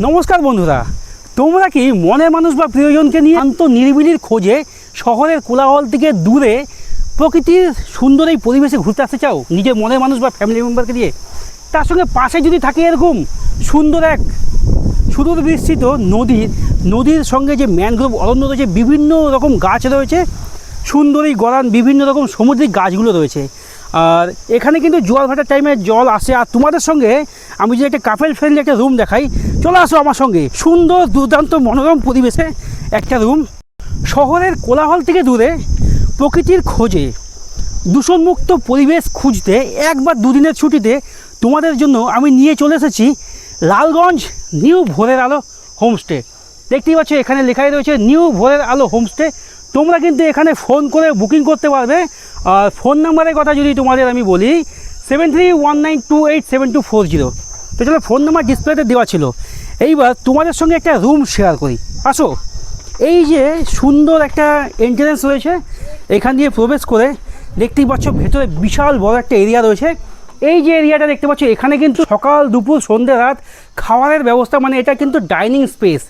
নমস্কার বন্ধুরা, তোমরা কি মনের মানুষ বা প্রিয়জনকে নিয়ে শান্ত নিরিবিলির খোঁজে শহরের কোলাহল থেকে দূরে প্রকৃতির সুন্দর এই পরিবেশে ঘুরতে আসতে চাও নিজের মনের মানুষ বা ফ্যামিলি মেম্বারকে নিয়ে? তার সঙ্গে পাশে যদি থাকে এরকম সুন্দর এক সুদূর বিস্তৃত নদীর সঙ্গে যে ম্যানগ্রোভ অরণ্য রয়েছে, বিভিন্ন রকম গাছ রয়েছে, সুন্দরী গরান, বিভিন্ন রকম সামুদ্রিক গাছগুলো রয়েছে। আর এখানে কিন্তু জোয়ার ভাটার টাইমে জল আসে। আর তোমাদের সঙ্গে আমি যদি একটা কাপেল ফ্রেন্ডলি একটা রুম দেখাই, চলে আসো আমার সঙ্গে। সুন্দর দুর্দান্ত মনোরম পরিবেশে একটা রুম, শহরের কোলাহল থেকে দূরে প্রকৃতির খোঁজে দূষণমুক্ত পরিবেশ খুঁজতে এক বা দুদিনের ছুটিতে তোমাদের জন্য আমি নিয়ে চলে এসেছি লালগঞ্জ নিউ ভোরের আলো হোমস্টে। দেখতেই পাচ্ছ এখানে লেখাই রয়েছে নিউ ভোরের আলো হোমস্টে। তোমরা কিন্তু এখানে ফোন করে বুকিং করতে পারবে। আর ফোন নাম্বারের কথা যদি তোমাদের আমি বলি 7319287240। তো চলো, ফোন নাম্বার ডিসপ্লেতে দেওয়া ছিল। এইবার তোমাদের সঙ্গে একটা রুম শেয়ার করি, আসো। এই যে সুন্দর একটা এন্ট্রেন্স রয়েছে, এখান দিয়ে প্রবেশ করে দেখতেই পাচ্ছ ভেতরে বিশাল বড় একটা এরিয়া রয়েছে। এই যে এরিয়াটা দেখতে পাচ্ছ, এখানে কিন্তু সকাল দুপুর সন্ধ্যে রাত খাবারের ব্যবস্থা, মানে এটা কিন্তু ডাইনিং স্পেস।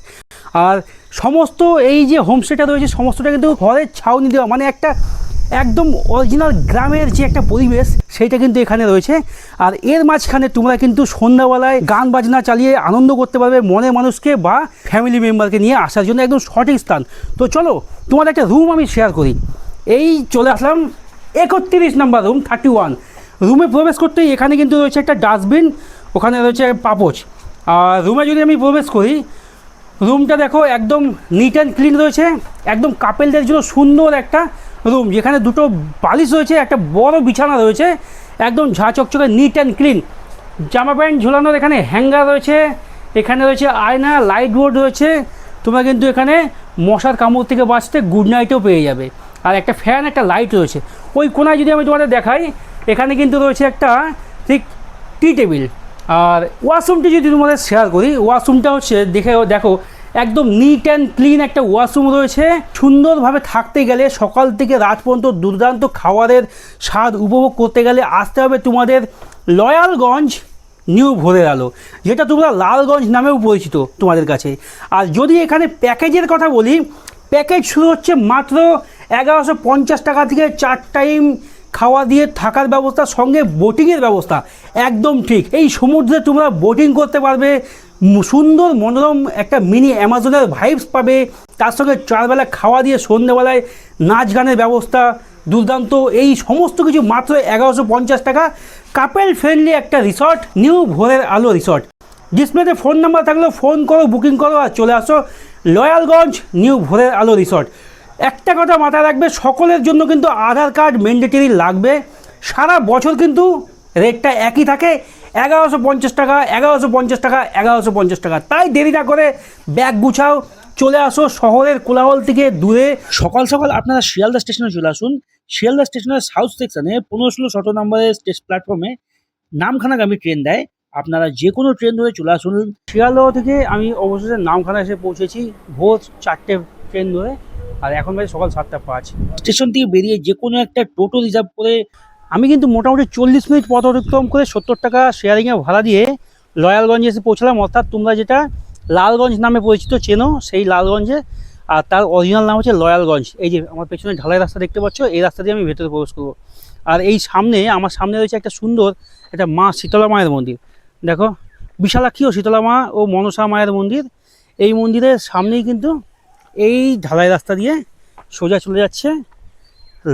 আর সমস্ত এই যে হোমস্টেটা রয়েছে সমস্তটা কিন্তু ঘরের ছাউনি দেওয়া, মানে একটা একদম অরিজিনাল গ্রামের যে একটা পরিবেশ সেইটা কিন্তু এখানে রয়েছে। আর এর মাঝখানে তোমরা কিন্তু সন্ধ্যাবেলায় গান বাজনা চালিয়ে আনন্দ করতে পারবে মনের মানুষকে বা ফ্যামিলি মেম্বারকে নিয়ে আসার জন্য একদম সঠিক স্থান। তো চলো, তোমার একটা রুম আমি শেয়ার করি। এই চলে আসলাম 31 নাম্বার রুম 31। রুমে প্রবেশ করতেই এখানে কিন্তু রয়েছে একটা ডাস্টবিন, ওখানে রয়েছে পাপোচ। আর রুমে যদি আমি প্রবেশ করি, রুমটা দেখো একদম নিট অ্যান্ড ক্লিন রয়েছে, একদম কাপেলদের জন্য সুন্দর একটা রুম, যেখানে দুটো বালিশ রয়েছে, একটা বড় বিছানা রয়েছে, একদম ঝা চকচকে নিট অ্যান্ড ক্লিন। জামা প্যান্ট ঝোলানোর এখানে হ্যাঙ্গার রয়েছে, এখানে রয়েছে আয়না, লাইট বোর্ড রয়েছে। তোমরা কিন্তু এখানে মশার কামড় থেকে বাঁচতে গুড নাইটও পেয়ে যাবে। আর একটা ফ্যান, একটা লাইট রয়েছে। ওই কোনায় যদি আমি তোমাদের দেখাই, এখানে কিন্তু রয়েছে একটা ঠিক টি টেবিল। আর ওয়াশরুমটি যদি তোমাদের শেয়ার করি, ওয়াশরুমটা হচ্ছে দেখো একদম নিট অ্যান্ড ক্লিন একটা ওয়াশরুম রয়েছে। সুন্দরভাবে থাকতে গেলে সকাল থেকে রাত পর্যন্ত দুর্দান্ত খাবারের স্বাদ উপভোগ করতে গেলে আসতে হবে তোমাদের লয়ালগঞ্জ নিউ ভোরের আলো, যেটা তোমরা লালগঞ্জ নামেও পরিচিত তোমাদের কাছে। আর যদি এখানে প্যাকেজের কথা বলি, প্যাকেজ শুরু হচ্ছে মাত্র 1150 টাকা থেকে 4 টাইম খাওয়া দিয়ে থাকার ব্যবস্থা, সঙ্গে বোটিংয়ের ব্যবস্থা। একদম ঠিক, এই সমুদ্রে তোমরা বোটিং করতে পারবে, সুন্দর মনোরম একটা মিনি অ্যামাজনের ভাইবস পাবে, তার সঙ্গে 4 বেলা খাওয়া দিয়ে সন্ধ্যেবেলায় নাচ গানের ব্যবস্থা দুর্দান্ত। এই সমস্ত কিছু মাত্র 1150 টাকা। কাপেল ফ্রেন্ডলি একটা রিসর্ট, নিউ ভোরের আলো রিসর্ট। ডিসপ্লেতে ফোন নাম্বার থাকলেও ফোন করো, বুকিং করো আর চলে আসো লয়ালগঞ্জ নিউ ভোরের আলো রিসর্ট। একটা কথা মাথায় রাখবে, সকলের জন্য কিন্তু আধার কার্ড ম্যান্ডেটরি লাগবে। সারা বছর কিন্তু রেটটা একই থাকে, 1150 টাকা, 1150 টাকা, 1150 টাকা। তাই দেরি না করে ব্যাগ গুছাও, চলে আসো শহরের কোলাহল থেকে দূরে। সকাল সকাল আপনারা শিয়ালদা স্টেশনে চলে আসুন। শিয়ালদা স্টেশনের সাউথ সেকশনে 15-16 নম্বরের প্ল্যাটফর্মে নামখানাগামী ট্রেন দেয়। আপনারা যে কোনো ট্রেন ধরে চলে আসুন। শিয়ালদা থেকে আমি অবশেষে নামখানা এসে পৌঁছেছি ভোর 4টে ট্রেন ধরে। আর এখন বাজে সকাল 7:05। স্টেশন থেকে বেরিয়ে যে কোনো একটা টোটো রিজার্ভ করে আমি কিন্তু মোটামুটি 40 মিনিট পথ অতিক্রম করে 70 টাকা শেয়ারিংয়ে ভাড়া দিয়ে লয়ালগঞ্জে এসে পৌঁছলাম। অর্থাৎ তোমরা যেটা লালগঞ্জ নামে পরিচিত চেনো, সেই লালগঞ্জে। আর তার অরিজিনাল নাম হচ্ছে লয়ালগঞ্জ। এই যে আমার পেছনে ঢালাই রাস্তা দেখতে পাচ্ছ, এই রাস্তা দিয়ে আমি ভেতরে প্রবেশ করবো। আর এই আমার সামনে রয়েছে একটা সুন্দর একটা মা শীতলা মায়ের মন্দির। দেখো, বিশালাক্ষী ও শীতলা মা ও মনসা মায়ের মন্দির। এই মন্দিরের সামনেই কিন্তু এই ঢালাই রাস্তা দিয়ে সোজা চলে যাচ্ছে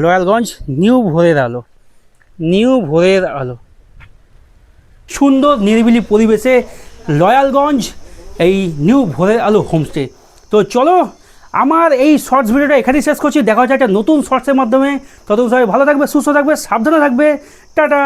লয়ালগঞ্জ নিউ ভোরের আলো। নিউ ভোরের আলো, সুন্দর নিরিবিলি পরিবেশে লয়ালগঞ্জ এই নিউ ভোরের আলো হোমস্টে। তো চলো, আমার এই শর্টস ভিডিওটা এখানেই শেষ করছি। দেখা হচ্ছে একটা নতুন শর্টসের মাধ্যমে। ততক্ষণ সবাই ভালো থাকবে, সুস্থ থাকবে, সাবধানে থাকবে। টাটা।